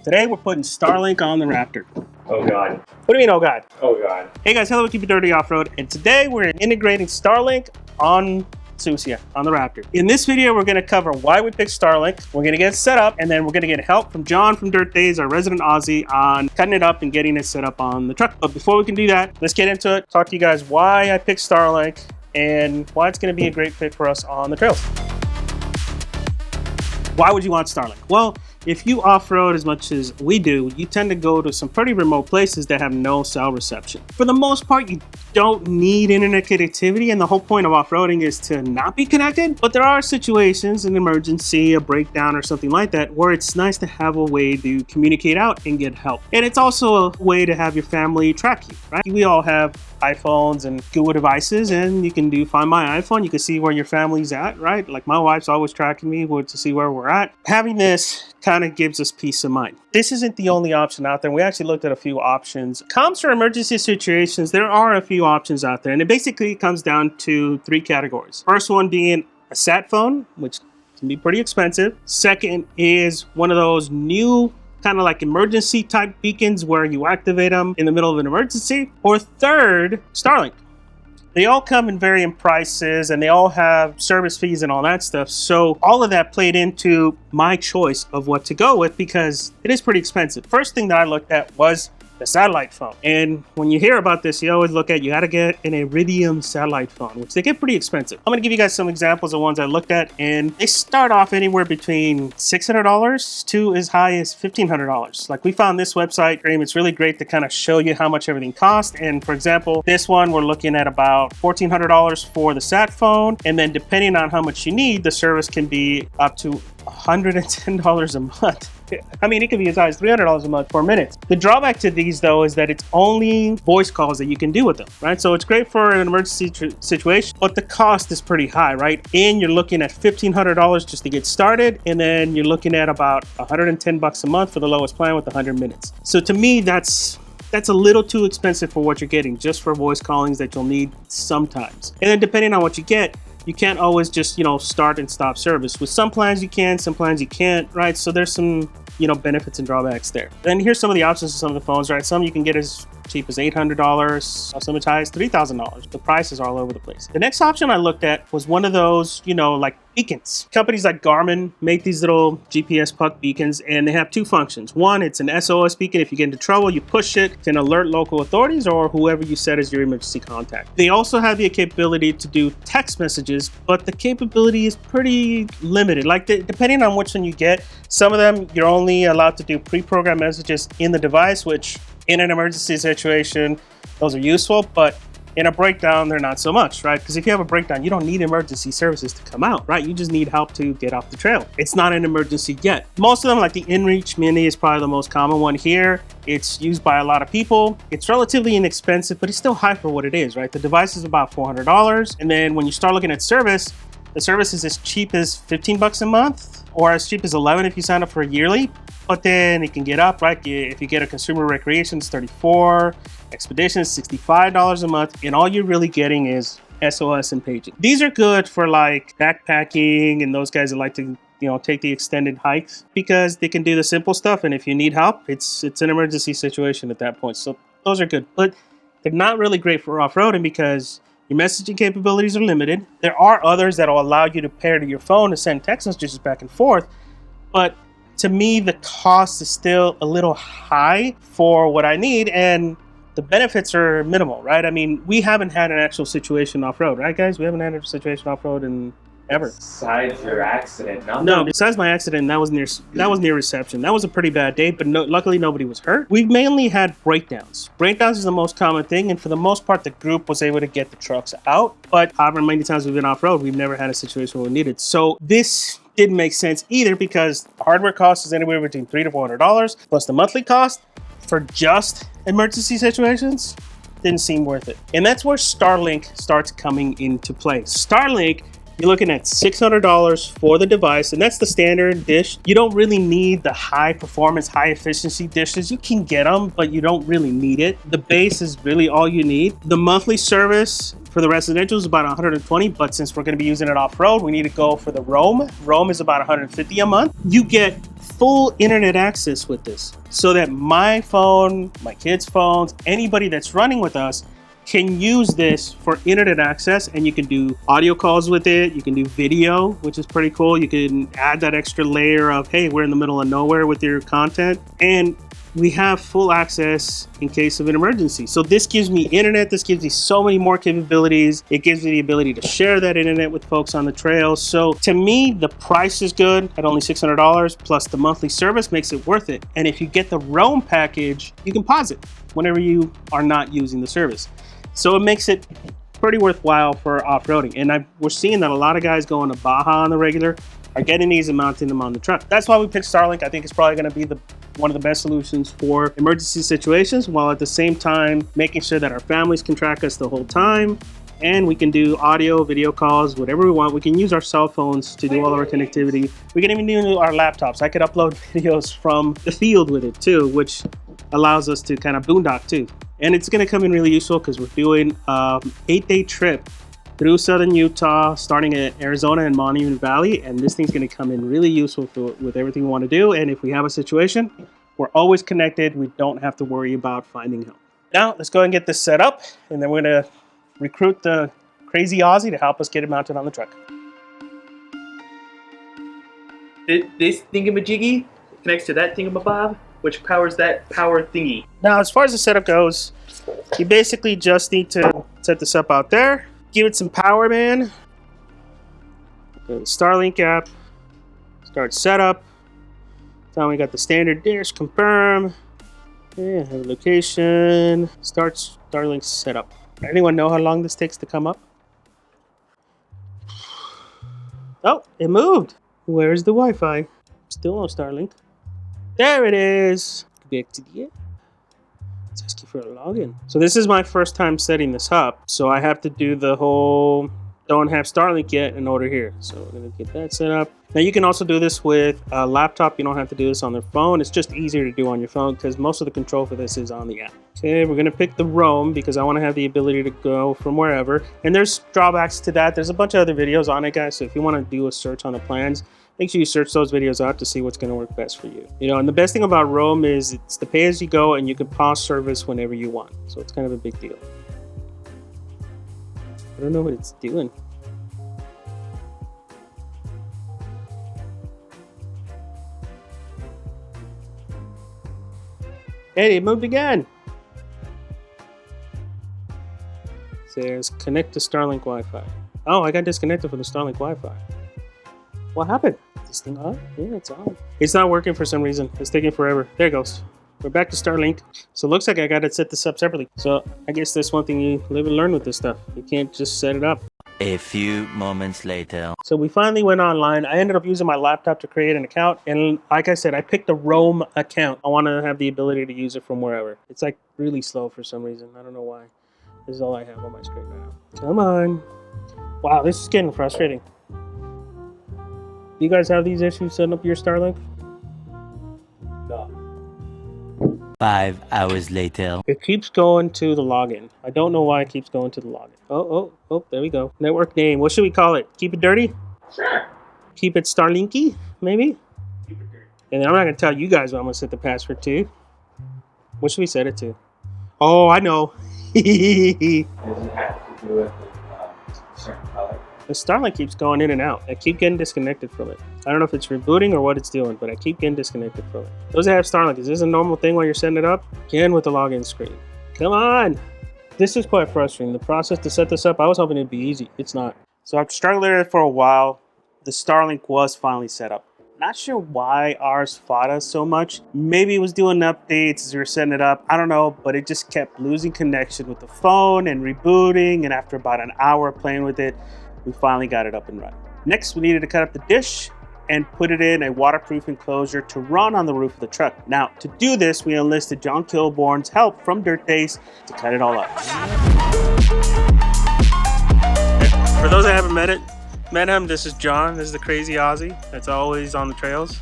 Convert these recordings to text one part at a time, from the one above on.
Today we're putting Starlink on the Raptor. Oh God. What do you mean, oh God? Oh God. Hey guys, hello, Keep It Dirty Off-Road, and today we're integrating Starlink on Susia, on the Raptor. In this video, we're gonna cover why we picked Starlink, we're gonna get it set up, and then we're gonna get help from John from Dirt Days, our resident Aussie, on cutting it up and getting it set up on the truck. But before we can do that, let's get into it, talk to you guys why I picked Starlink and why it's gonna be a great fit for us on the trails. Why would you want Starlink? Well, if you off-road as much as we do, you tend to go to some pretty remote places that have no cell reception. For the most part, you don't need internet connectivity, and the whole point of off-roading is to not be connected. But there are situations, an emergency, a breakdown, or something like that, where it's nice to have a way to communicate out and get help. And it's also a way to have your family track you, right? We all have iPhones and Google devices, and you can do Find My iPhone. You can see where your family's at, right? Like my wife's always tracking me to see where we're at. Having this kind of gives us peace of mind. This isn't the only option out there. We actually looked at a few options. Comms for emergency situations, there are a few options out there, and it basically comes down to three categories. First one being a sat phone, which can be pretty expensive. Second is one of those new kind of like emergency type beacons where you activate them in the middle of an emergency. Or third, Starlink. They all come in varying prices and they all have service fees and all that stuff. So all of that played into my choice of what to go with because it is pretty expensive. First thing that I looked at was the satellite phone. And when you hear about this, you always look at, you got to get an Iridium satellite phone, which they get pretty expensive. I'm going to give you guys some examples of ones I looked at, and they start off anywhere between $600 to as high as $1,500. Like we found this website, it's really great to kind of show you how much everything costs. And for example, this one, we're looking at about $1,400 for the sat phone. And then depending on how much you need, the service can be up to $110 a month. I mean, it could be as high as $300 a month for minutes. The drawback to these, though, is that it's only voice calls that you can do with them, right? So it's great for an emergency situation, but the cost is pretty high, right? And you're looking at $1,500 just to get started, and then you're looking at about $110 a month for the lowest plan with 100 minutes. So to me, that's a little too expensive for what you're getting just for voice callings that you'll need sometimes. And then depending on what you get, you can't always just, start and stop service. With some plans you can, some plans you can't, right? So there's some, benefits and drawbacks there. And here's some of the options of some of the phones, right? Some you can get as cheap as $800, some as high as $3,000. The prices are all over the place. The next option I looked at was one of those, like beacons. Companies like Garmin make these little GPS puck beacons, and they have two functions. One, it's an SOS beacon. If you get into trouble, you push it, it can alert local authorities or whoever you set as your emergency contact. They also have the capability to do text messages, but the capability is pretty limited. Like depending on which one you get, some of them you're only allowed to do pre-programmed messages in the device, which in an emergency situation, those are useful, but in a breakdown, they're not so much, right? Because if you have a breakdown, you don't need emergency services to come out, right? You just need help to get off the trail. It's not an emergency yet. Most of them, like the InReach Mini is probably the most common one here. It's used by a lot of people. It's relatively inexpensive, but it's still high for what it is, right? The device is about $400. And then when you start looking at service, the service is as cheap as $15 a month or as cheap as $11 if you sign up for a yearly. But then it can get up, right? If you get a consumer recreation, it's $34, expedition is $65 a month, and all you're really getting is SOS and paging. These are good for like backpacking and those guys that like to, take the extended hikes because they can do the simple stuff. And if you need help, it's an emergency situation at that point. So those are good, but they're not really great for off-roading because your messaging capabilities are limited. There are others that will allow you to pair to your phone to send text messages back and forth, but to me, the cost is still a little high for what I need, and the benefits are minimal, right? I mean, we haven't had an actual situation off-road, right, guys? We haven't had a situation off-road in ever. Besides your accident, nothing? No, besides my accident, that was near reception. That was a pretty bad day, but luckily nobody was hurt. We've mainly had breakdowns. Breakdowns is the most common thing, and for the most part, the group was able to get the trucks out. But however many times we've been off-road, we've never had a situation where we needed. So this didn't make sense either because the hardware cost is anywhere between $300 to $400 plus the monthly cost for just emergency situations didn't seem worth it. And that's where Starlink starts coming into play. Starlink, you're looking at $600 for the device, and that's the standard dish. You don't really need the high performance, high efficiency dishes. You can get them, but you don't really need it. The base is really all you need. The monthly service for the residential is about $120, but since we're going to be using it off-road, we need to go for the roam. Roam is about $150 a month. You get full internet access with this, so that my phone, my kids' phones, anybody that's running with us can use this for internet access, and you can do audio calls with it. You can do video, which is pretty cool. You can add that extra layer of, hey, we're in the middle of nowhere with your content, and we have full access in case of an emergency. So this gives me internet. This gives me so many more capabilities. It gives me the ability to share that internet with folks on the trail. So to me, the price is good at only $600, plus the monthly service makes it worth it. And if you get the Roam package, you can pause it whenever you are not using the service. So it makes it pretty worthwhile for off-roading. And we're seeing that a lot of guys going to Baja on the regular are getting these and mounting them on the truck. That's why we picked Starlink. I think it's probably going to be one of the best solutions for emergency situations, while at the same time making sure that our families can track us the whole time, and we can do audio, video calls, whatever we want. We can use our cell phones to do all of our connectivity. We can even do our laptops. I could upload videos from the field with it too, which allows us to kind of boondock too. And it's going to come in really useful because we're doing an 8-day trip through southern Utah, starting at Arizona and Monument Valley. And this thing's going to come in really useful with everything we want to do. And if we have a situation, we're always connected. We don't have to worry about finding help. Now, let's go and get this set up, and then we're going to recruit the crazy Aussie to help us get it mounted on the truck. This thingamajiggy connects to that thingamabob, which powers that power thingy. Now, as far as the setup goes, you basically just need to set this up out there. Give it some power, man. Go to the Starlink app. Start setup. Tell me we got the standard dish. Confirm. Yeah, have a location. Start Starlink setup. Anyone know how long this takes to come up? Oh, it moved. Where's the Wi-Fi? Still no Starlink. There it is. Back to the app. It's asking for a login. So this is my first time setting this up. So I have to do the whole don't have Starlink yet in order here. So we're gonna get that set up. Now you can also do this with a laptop. You don't have to do this on their phone. It's just easier to do on your phone because most of the control for this is on the app. Okay, we're gonna pick the Roam because I wanna have the ability to go from wherever. And there's drawbacks to that. There's a bunch of other videos on it, guys. So if you wanna do a search on the plans, make sure you search those videos out to see what's going to work best for you. You know, and the best thing about Roam is it's the pay-as-you-go, and you can pause service whenever you want. So it's kind of a big deal. I don't know what it's doing. Hey, it moved again. It says connect to Starlink Wi-Fi. Oh, I got disconnected from the Starlink Wi-Fi. What happened? Is this thing on? Yeah, it's on. It's not working for some reason. It's taking forever. There it goes. We're back to Starlink. So it looks like I got to set this up separately. So I guess that's one thing you live and learn with this stuff. You can't just set it up. A few moments later. So we finally went online. I ended up using my laptop to create an account. And like I said, I picked a Roam account. I want to have the ability to use it from wherever. It's like really slow for some reason. I don't know why. This is all I have on my screen right now. Come on. Wow, this is getting frustrating. Do you guys have these issues setting up your Starlink? No. 5 hours later. It keeps going to the login. I don't know why it keeps going to the login. Oh, there we go. Network name. What should we call it? Keep it dirty? Sure. Keep it Starlinky, maybe? Keep it dirty. And I'm not going to tell you guys what I'm going to set the password to. What should we set it to? Oh, I know. Does it have to do with a certain color? The Starlink keeps going in and out. I keep getting disconnected from it. I don't know if it's rebooting or what it's doing, but I keep getting disconnected from it. Those that have Starlink, is this a normal thing while you're setting it up? Again with the login screen. Come on! This is quite frustrating. The process to set this up, I was hoping it'd be easy. It's not. So I've struggled with it for a while. The Starlink was finally set up. Not sure why ours fought us so much. Maybe it was doing updates as we were setting it up. I don't know, but it just kept losing connection with the phone and rebooting. And after about an hour playing with it, we finally got it up and running. Next, we needed to cut up the dish and put it in a waterproof enclosure to run on the roof of the truck. Now, to do this, we enlisted John Kilbourne's help from Dirt Days to cut it all up. For those that haven't met him, this is John. This is the crazy Aussie that's always on the trails.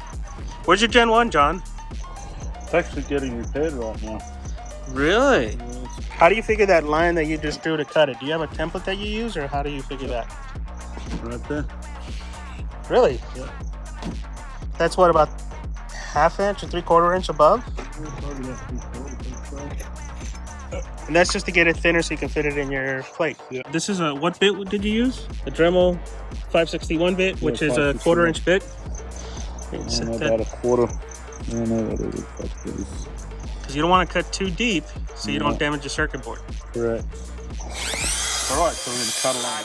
Where's your Gen 1, John? It's actually getting repaired right now. Really? How do you figure that line that you just drew to cut it? Do you have a template that you use, or how do you figure that? Right there. Really? Yeah. That's what, about 1/2 inch or 3/4 inch above. And that's just to get it thinner so you can fit it in your plate. Yeah. This is what bit did you use? The Dremel 561 bit, which is a 1/4 inch bit. About a quarter. I don't know what it is. Because you don't want to cut too deep so you don't damage your circuit board. Correct. All right, so we're going to cut along.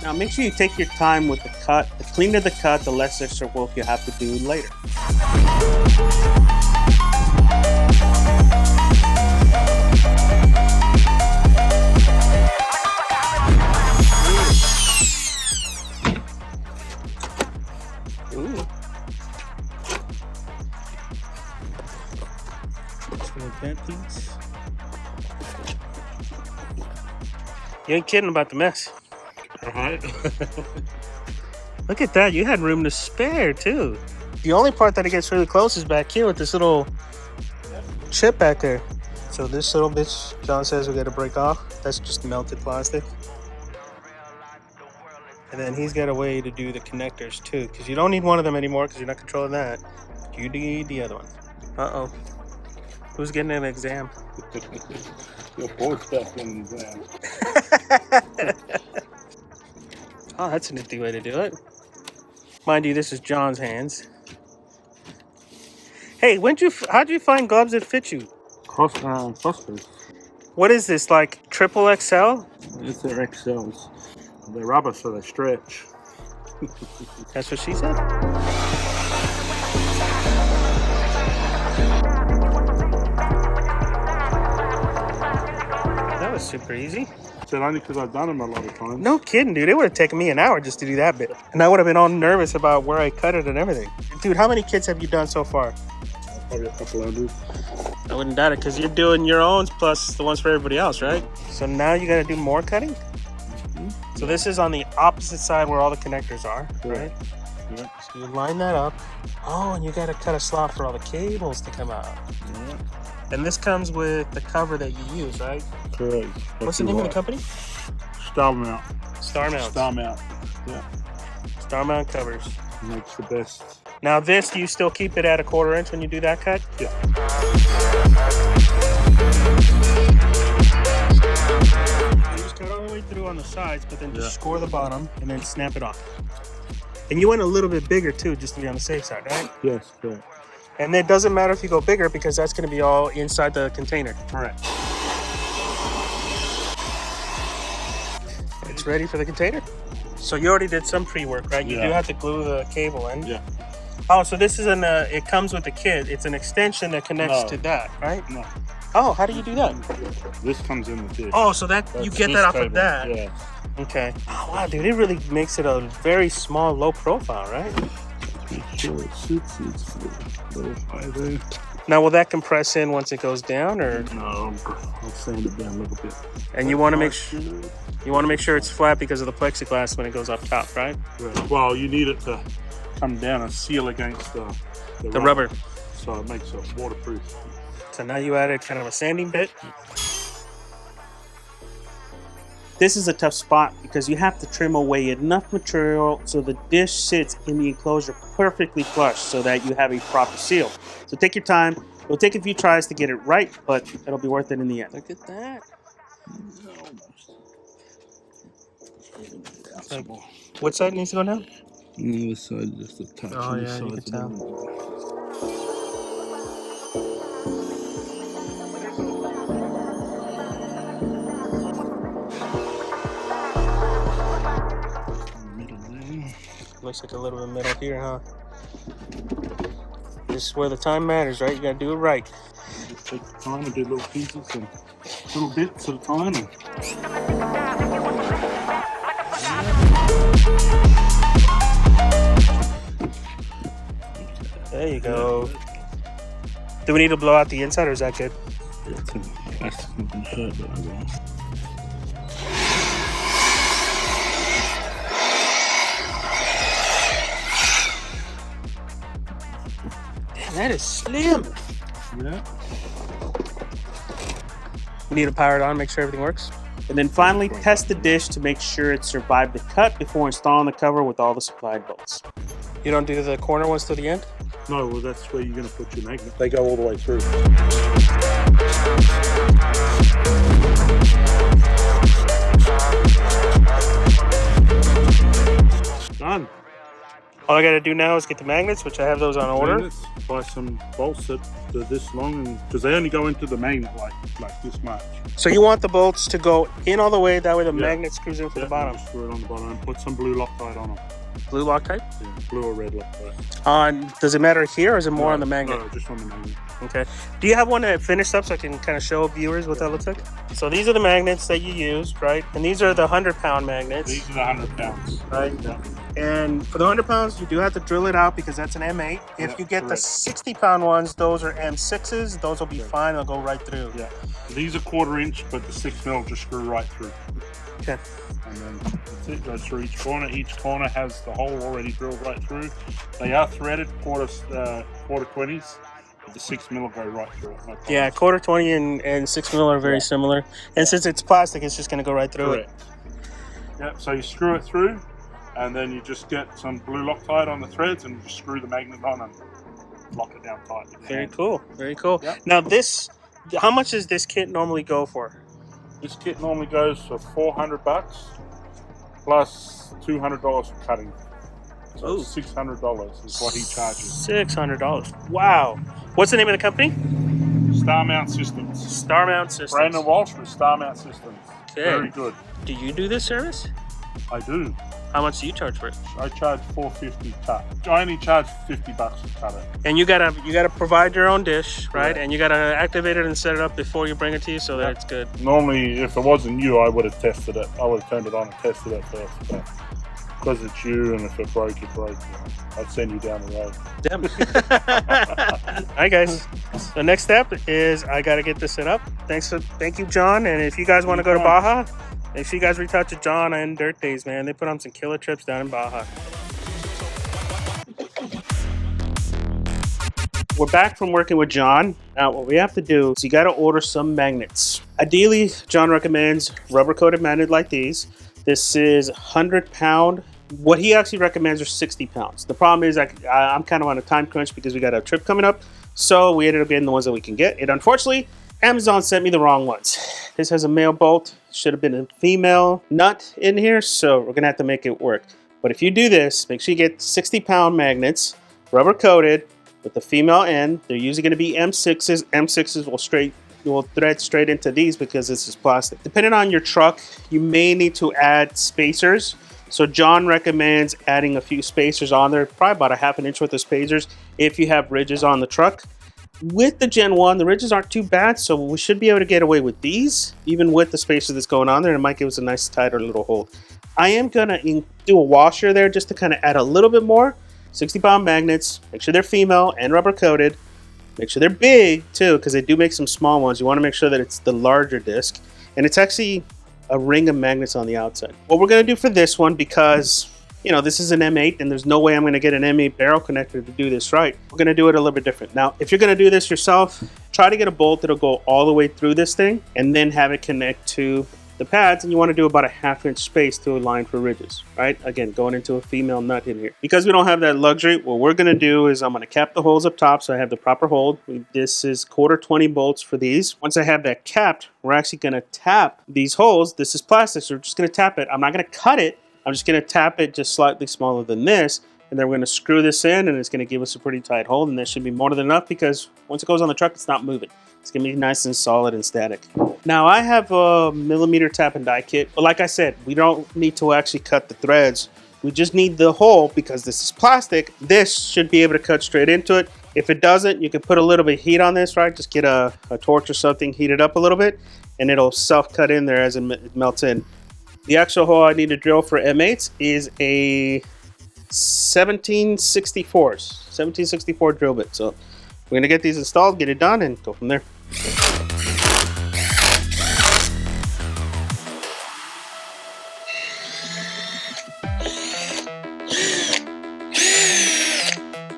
Now make sure you take your time with the cut. The cleaner the cut, the less extra work you have to do later. Ooh. That piece. You ain't kidding about the mess. Right. Look at that. You had room to spare, too. The only part that it gets really close is back here with this little chip back there. So this little bitch, John says we got to break off. That's just melted plastic. And then he's got a way to do the connectors, too. Because you don't need one of them anymore because you're not controlling that. You need the other one. Uh-oh. Who's getting an exam? Your board's back in the exam. Oh, that's a nifty way to do it. Mind you, this is John's hands. Hey, how'd you find gloves that fit you? Costco. What is this, like triple XL? It's their XLs. They're rubber, so they stretch. That's what she said? That was super easy. Said only because I've done them a lot of times. No kidding, dude. It would have taken me an hour just to do that bit. And I would have been all nervous about where I cut it and everything. Dude, how many kits have you done so far? Probably a couple hundred. I wouldn't doubt it because you're doing your own plus the ones for everybody else, right? So now you got to do more cutting? So this is on the opposite side where all the connectors are, right? Yeah. So you line that up. Oh, and you got to cut a slot for all the cables to come out. Yeah. And this comes with the cover that you use, right? Correct. What's the name of the company? Star Mount. Star Mount. Star Mount. Yeah. Star Mount covers. Makes the best. Now this, do you still keep it at a 1/4 inch when you do that cut? Yeah. You just cut all the way through on the sides, but then just score the bottom and then snap it off. And you went a little bit bigger too, just to be on the safe side, right? Yes, correct. And it doesn't matter if you go bigger because that's going to be all inside the container. Correct. It's ready for the container. So you already did some pre-work, right? You Yeah. do have to glue the cable in. Yeah. Oh, so this is it comes with the kit. It's an extension that connects to that, right? No. Oh, how do you do that? This comes in with this. Oh, so that you That's get this that off cable. of that. Yeah. Okay. Oh, wow, dude, it really makes it a very small, low profile, right? Sure, it suits it. It's a little high there. Now, will that compress in once it goes down, or? No, I'll sand it down a little bit. And you want to make sure it's flat because of the plexiglass when it goes up top, right? Right. Well, you need it to come down and seal against the rubber. So it makes it waterproof. So now you added kind of a sanding bit. This is a tough spot because you have to trim away enough material so the dish sits in the enclosure perfectly flush so that you have a proper seal. So take your time. It'll take a few tries to get it right, but it'll be worth it in the end. Look at that. What side needs to go down? The other side, just a touch. Oh, yeah, you can tell. Looks like a little bit of metal here, huh? This is where the time matters, right? You gotta do it right. Just take the time and do little pieces and little bits at a time. There you go. Do we need to blow out the inside, or is that good? It's a plastic and hurt, but I will. Damn, that is slim. Yeah. We need to power it on, make sure everything works. And then finally, test the dish to make sure it survived the cut before installing the cover with all the supplied bolts. You don't do the corner ones to the end? No, well, that's where you're going to put your magnet. They go all the way through. Done. All I gotta do now is get the magnets, which I have those on order. Magnets, buy some bolts that are this long, because they only go into the magnet like this much. So you want the bolts to go in all the way, that way the magnet screws in from the bottom. Just screw it on the bottom and put some blue Loctite on them. Blue Loctite? Yeah, blue or red Loctite. Does it matter here or is it more on the magnet? No, just on the magnet. Okay. Do you have one that finished up so I can kind of show viewers what that looks like? So these are the magnets that you use, right? And these are the 100-pound magnets. These are the 100 pounds. Right. Yeah. And for the 100 pounds, you do have to drill it out because that's an M8. If you get the 60-pound ones, those are M6s. Those will be fine. They'll go right through. Yeah. These are 1/4 inch, but the 6 mil just screw right through. Okay. And then that's it. Goes through each corner. Each corner has the hole already drilled right through. They are threaded quarter 20s. But the 6 mil will go right through it. No problem. Yeah, 1/4 20 and 6 mil are very similar. And since it's plastic, it's just going to go right through it. Yeah. So you screw it through. And then you just get some blue Loctite on the threads and you just screw the magnet on and lock it down tight. Very cool. Very cool. Yep. Now how much does this kit normally go for? This kit normally goes for $400 plus $200 for cutting. So $600 is what he charges. $600. Wow. What's the name of the company? Star Mount Systems. Star Mount Systems. Brandon Walsh with Star Mount Systems. Okay. Very good. Do you do this service? I do. How much do you charge for it? I charge $450 cut. I only charge $50 to cut it. And you gotta provide your own dish, right? Yeah. And you gotta activate it and set it up before you bring it to you, so that it's good. Normally, if it wasn't you, I would have tested it. I would have turned it on and tested it first. But because it's you, and if it broke, it broke. You know, I'd send you down the road. Yep. All right, guys. The next step is I gotta get this set up. Thank you, John. And if you guys want to go to Baja, make sure you guys reach out to John and Dirt Days, man. They put on some killer trips down in Baja. We're back from working with John. Now, what we have to do is you got to order some magnets. Ideally, John recommends rubber-coated magnet like these. This is 100-pound. What he actually recommends are 60 pounds. The problem is I'm kind of on a time crunch because we got a trip coming up. So we ended up getting the ones that we can get. And unfortunately, Amazon sent me the wrong ones. This has a male bolt. Should have been a female nut in here. So we're going to have to make it work. But if you do this, make sure you get 60-pound magnets, rubber-coated, with the female end. They're usually going to be M6s. M6s will thread straight into these because this is plastic. Depending on your truck, you may need to add spacers. So John recommends adding a few spacers on there, probably about a ½ an inch worth of spacers if you have ridges on the truck. With the Gen 1, the ridges aren't too bad, so we should be able to get away with these, even with the spacers that's going on there. It might give us a nice tighter little hold. I am going to do a washer there just to kind of add a little bit more. 60-pound magnets, make sure they're female and rubber coated. Make sure they're big too, because they do make some small ones. You want to make sure that it's the larger disc, and it's actually a ring of magnets on the outside. What we're going to do for this one, because this is an M8 and there's no way I'm going to get an M8 barrel connector to do this right, we're going to do it a little bit different. Now, if you're going to do this yourself, try to get a bolt that'll go all the way through this thing and then have it connect to the pads, and you want to do about a ½ inch space to align for ridges, right? Again, going into a female nut in here. Because we don't have that luxury, what we're going to do is I'm going to cap the holes up top so I have the proper hold. This is 1/4 20 bolts for these. Once I have that capped, we're actually going to tap these holes. This is plastic, so we're just going to tap it. I'm not going to cut it. I'm just going to tap it just slightly smaller than this, and then we're going to screw this in, and it's going to give us a pretty tight hold, and that should be more than enough because once it goes on the truck, it's not moving. It's going to be nice and solid and static. Now, I have a millimeter tap and die kit, but like I said, we don't need to actually cut the threads. We just need the hole because this is plastic. This should be able to cut straight into it. If it doesn't, you can put a little bit of heat on this, right? Just get a torch or something, heat it up a little bit, and it'll self-cut in there as it melts in. The actual hole I need to drill for M8s is a 1764 drill bit. So we're going to get these installed, get it done, and go from there.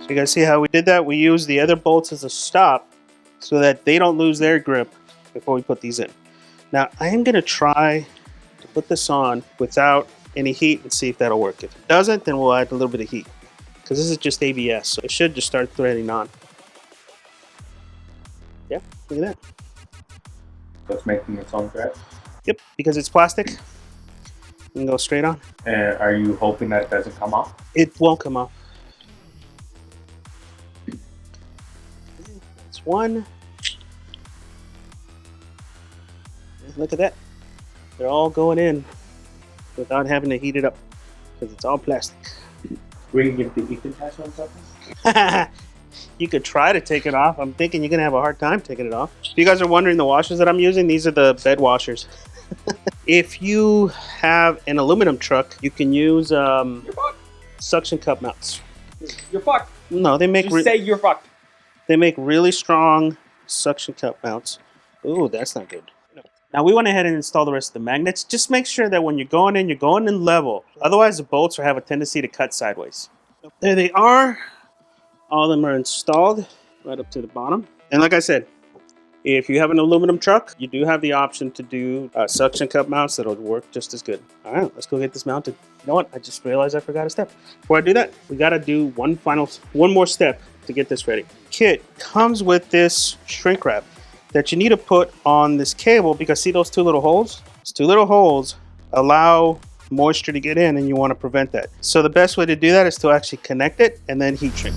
So you guys see how we did that? We used the other bolts as a stop so that they don't lose their grip before we put these in. Now I am going to try to put this on without any heat and see if that'll work. If it doesn't, then we'll add a little bit of heat, because this is just ABS, so it should just start threading on. Yeah, look at that. So it's making its own thread. Yep, because it's plastic. You can go straight on. And are you hoping that it doesn't come off? It won't come off. That's one. Look at that. They're all going in without having to heat it up, because it's all plastic. We can give the Ethan test on something? You could try to take it off. I'm thinking you're going to have a hard time taking it off. If you guys are wondering the washers that I'm using, these are the bed washers. If you have an aluminum truck, you can use suction cup mounts. You're fucked. No, they make Just say you're fucked. they make really strong suction cup mounts. Ooh, that's not good. Now we went ahead and installed the rest of the magnets. Just make sure that when you're going in level. Otherwise, the bolts have a tendency to cut sideways. There they are. All of them are installed right up to the bottom. And like I said, if you have an aluminum truck, you do have the option to do suction cup mounts that'll work just as good. All right, let's go get this mounted. You know what? I just realized I forgot a step. Before I do that, we got to do one more step to get this ready. Kit comes with this shrink wrap that you need to put on this cable, because see those two little holes? Those two little holes allow moisture to get in, and you want to prevent that. So the best way to do that is to actually connect it and then heat shrink.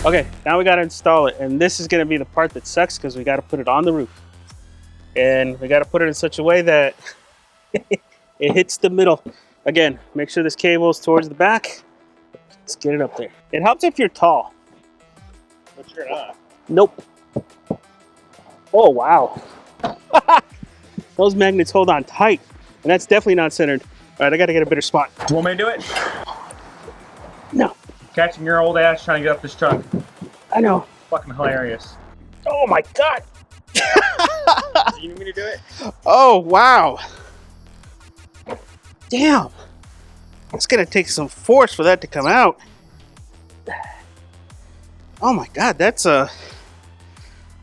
Okay, now we got to install it, and this is going to be the part that sucks, because we got to put it on the roof, and we got to put it in such a way that it hits the middle. Again, make sure this cable is towards the back. Let's get it up there. It helps if you're tall. But you're not. Nope. Oh, wow. Those magnets hold on tight, and that's definitely not centered. All right, I got to get a better spot. You want me to do it? No. Catching your old ass trying to get up this truck. I know. Fucking hilarious. Oh, my God. You need me to do it? Oh, wow. Damn. It's going to take some force for that to come out. Oh my God, that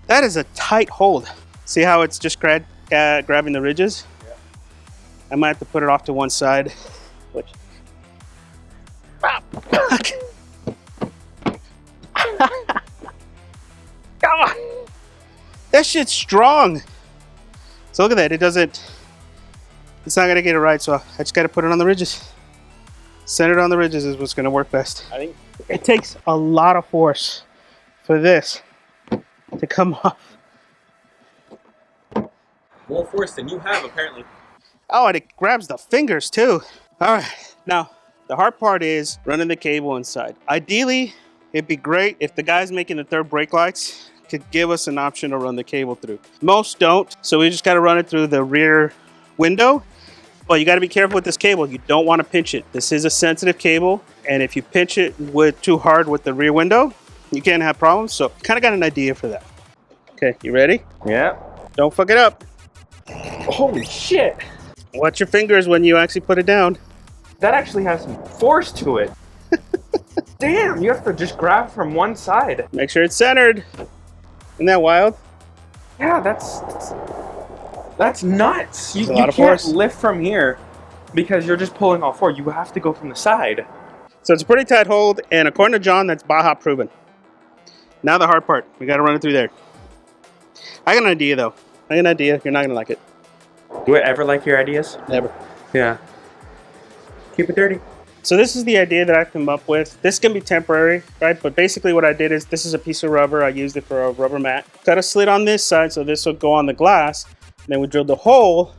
is a tight hold. See how it's just grabbing the ridges? Yeah. I might have to put it off to one side. Which... That shit's strong. So look at that, it's not gonna get it right, so I just gotta put it on the ridges. Centered on the ridges is what's gonna work best. I think it takes a lot of force for this to come off. more force than you have, apparently. Oh, and it grabs the fingers too. All right, now the hard part is running the cable inside. Ideally, it'd be great if the guys making the third brake lights could give us an option to run the cable through. Most don't, so we just gotta run it through the rear window. But you got to be careful with this cable. You don't want to pinch it. This is a sensitive cable, and if you pinch it too hard with the rear window, you can have problems. So kind of got an idea for that. Okay, you ready? Yeah. Don't fuck it up. Holy shit. Watch your fingers when you actually put it down. That actually has some force to it. Damn, you have to just grab from one side. Make sure it's centered. Isn't that wild? Yeah, that's nuts. You a lot of can't force. lift from here because you're just pulling all four. You have to go from the side. So it's a pretty tight hold, and according to John, that's Baja proven. Now the hard part. We got to run it through there. I got an idea, though. I got an idea. You're not going to like it. Do I ever like your ideas? Never. Yeah. Keep it dirty. So this is the idea that I've come up with. This can be temporary, right? But basically what I did is, this is a piece of rubber. I used it for a rubber mat. Cut a slit on this side, so this will go on the glass. And then we drilled a hole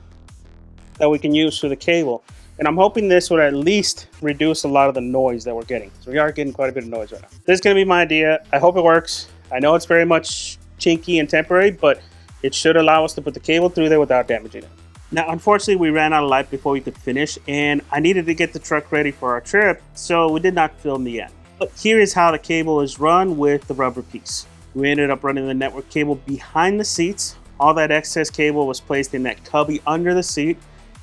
that we can use for the cable. And I'm hoping this would at least reduce a lot of the noise that we're getting. So we are getting quite a bit of noise right now. This is gonna be my idea. I hope it works. I know it's very much chinky and temporary, but it should allow us to put the cable through there without damaging it. Now, unfortunately, we ran out of light before we could finish, and I needed to get the truck ready for our trip, so we did not film the end. But here is how the cable is run with the rubber piece. We ended up running the network cable behind the seats. All that excess cable was placed in that cubby under the seat,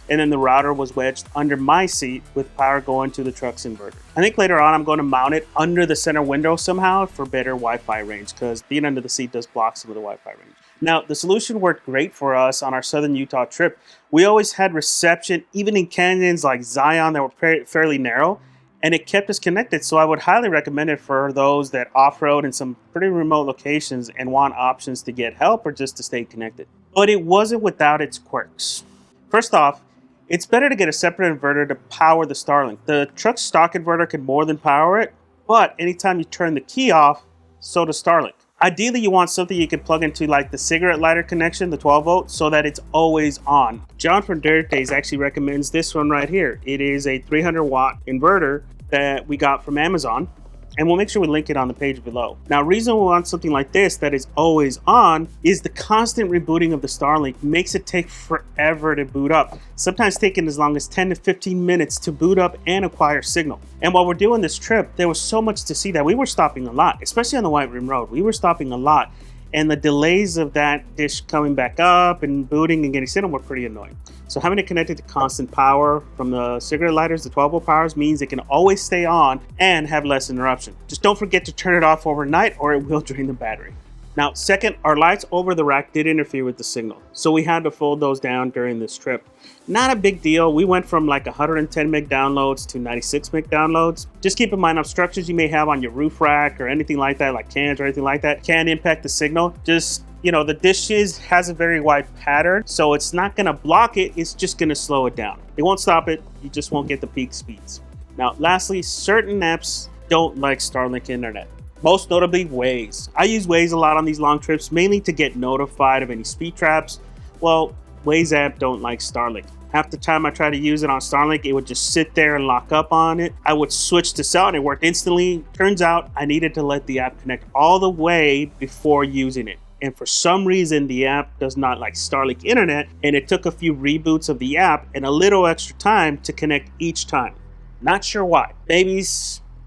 and then the router was wedged under my seat with power going to the truck's inverter. I think later on I'm going to mount it under the center window somehow for better Wi-Fi range, because being under the seat does block some of the Wi-Fi range. Now, the solution worked great for us on our southern Utah trip. We always had reception, even in canyons like Zion that were fairly narrow, and it kept us connected. So I would highly recommend it for those that off-road in some pretty remote locations and want options to get help or just to stay connected. But it wasn't without its quirks. First off, it's better to get a separate inverter to power the Starlink. The truck's stock inverter can more than power it, but anytime you turn the key off, so does Starlink. Ideally, you want something you can plug into like the cigarette lighter connection, the 12 volt, so that it's always on. John from Dirt Days actually recommends this one right here. It is a 300 watt inverter that we got from Amazon, and we'll make sure we link it on the page below. Now, reason we want something like this that is always on is the constant rebooting of the Starlink makes it take forever to boot up, sometimes taking as long as 10 to 15 minutes to boot up and acquire signal. And while we're doing this trip, there was so much to see that we were stopping a lot, especially on the White Rim Road. We were stopping a lot, and the delays of that dish coming back up and booting and getting signal were pretty annoying. So having it connected to constant power from the cigarette lighters, the 12 volt powers, means it can always stay on and have less interruption. Just don't forget to turn it off overnight or it will drain the battery. Now, second, our lights over the rack did interfere with the signal, so we had to fold those down during this trip. Not a big deal. We went from like 110 meg downloads to 96 meg downloads. Just keep in mind, obstructions you may have on your roof rack or anything like that, like cans or anything like that, can impact the signal. Just, you know, the dish has a very wide pattern, so it's not going to block it, it's just going to slow it down. It won't stop it, you just won't get the peak speeds. Now, lastly, certain apps don't like Starlink internet. Most notably, Waze. I use Waze a lot on these long trips, mainly to get notified of any speed traps. Well, Waze app don't like Starlink. Half the time I try to use it on Starlink, it would just sit there and lock up on it. I would switch to cell and it worked instantly. Turns out I needed to let the app connect all the way before using it. And for some reason, the app does not like Starlink internet, and it took a few reboots of the app and a little extra time to connect each time. Not sure why. Maybe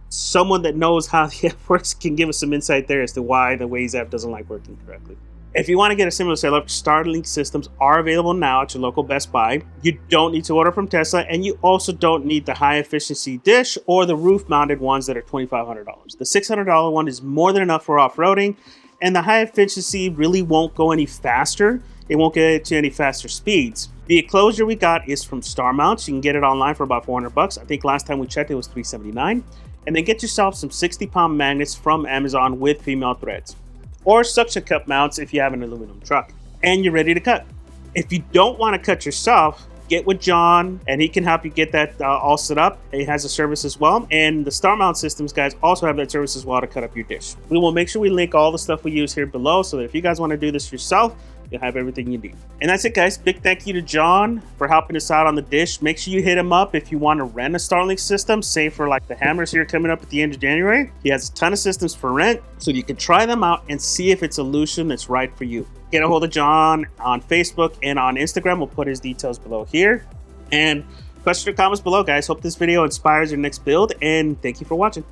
someone that knows how the app works can give us some insight there as to why the Waze app doesn't like working correctly. If you want to get a similar setup, Starlink systems are available now at your local Best Buy. You don't need to order from Tesla, and you also don't need the high efficiency dish or the roof mounted ones that are $2,500. The $600 one is more than enough for off-roading, and the high efficiency really won't go any faster. It won't get to any faster speeds. The enclosure we got is from Star Mounts. You can get it online for about $400. I think last time we checked it was $379. And then get yourself some 60-pound magnets from Amazon with female threads, or suction cup mounts if you have an aluminum truck, and you're ready to cut. If you don't want to cut yourself, get with John and he can help you get that all set up. He has a service as well, and the Star Mount Systems guys also have that service as well to cut up your dish. We will make sure we link all the stuff we use here below, so that if you guys want to do this yourself, you'll have everything you need. And that's it, guys. Big thank you to John for helping us out on the dish. Make sure you hit him up if you want to rent a Starlink system, say for like the Hammers here coming up at the end of January. He has a ton of systems for rent, so you can try them out and see if it's a solution that's right for you. Get a hold of John on Facebook and on Instagram. We'll put his details below here. And questions or comments below, guys. Hope this video inspires your next build, and thank you for watching.